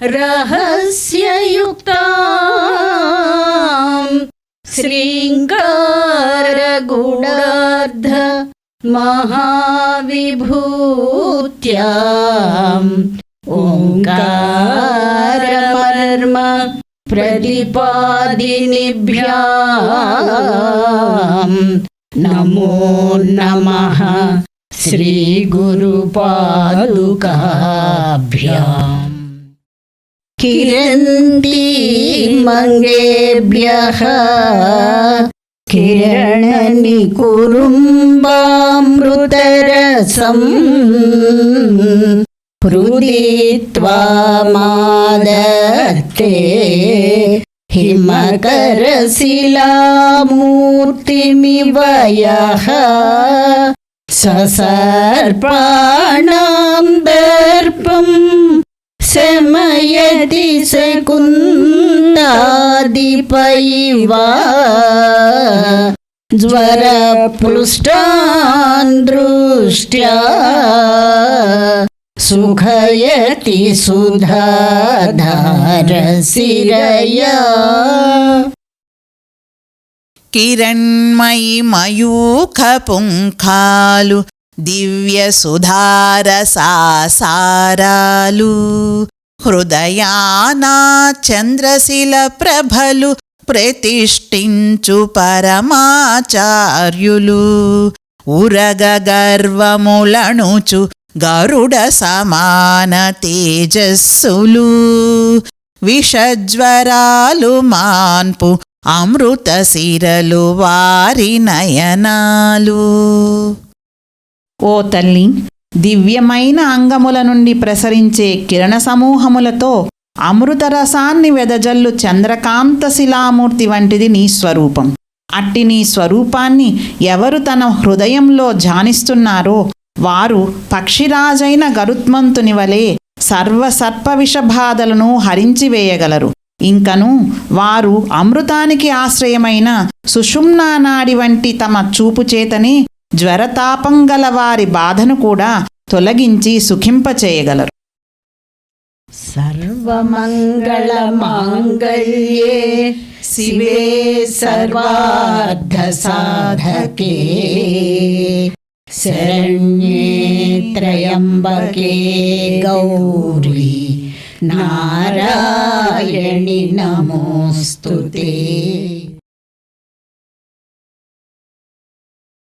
रहस्ययुक्तां श्रृङ्गारगूढार्ध महाविभूत्याम् ओङ्कारमर्म प्रतिपादिनिभ्याम् नमो नमः श्रीगुरुपादुकाभ्याम्। किरन्ति मंगेभ्यः किरणनिकुरुम्बामृतरसम् हृदि त्वामादत्ते हिमकरशिलामूर्तिमिव यः ससर्पाणां दर्पं शमयति शकुन्तादिपैव ज्वरपृष्ठान् दृष्ट्या सुखयति सुधाधारशिरया। किरण्मयि मयूखपुङ्खालु दिव्यसुधारसासारालु हृदयाना చంద్రశిలప్రభలు ప్రతిష్ఠించు పరమాచార్యులు ఉరగ గర్వములణుచు గరుడ సమాన తేజస్సులు విషజ్వరాలు మాన్పు అమృత సిరలు వారి నయనాలు. ఓ తల్లి, దివ్యమైన అంగముల నుండి ప్రసరించే కిరణ సమూహములతో అమృతరసాన్ని వెదజల్లు చంద్రకాంత శిలామూర్తి వంటిది నీ స్వరూపం. అట్టి నీ స్వరూపాన్ని ఎవరు తన హృదయంలో ధ్యానిస్తున్నారో వారు పక్షిరాజైన గరుత్మంతుని వలె సర్వసర్ప విషబాధలను హరించివేయగలరు. ఇంకను వారు అమృతానికి ఆశ్రయమైన సుషుమ్నా నాడి వంటి తమ చూపు చేతనే జ్వరతాపం గల వారి బాధను కూడా తొలగించి సుఖింపచేయగలరు. సర్వమంగళ మాంగళ్యే శివే సర్వార్థ సాధకే శరణ్యే త్రయంబకే గౌరీ నారాయణి నమోస్తుతే.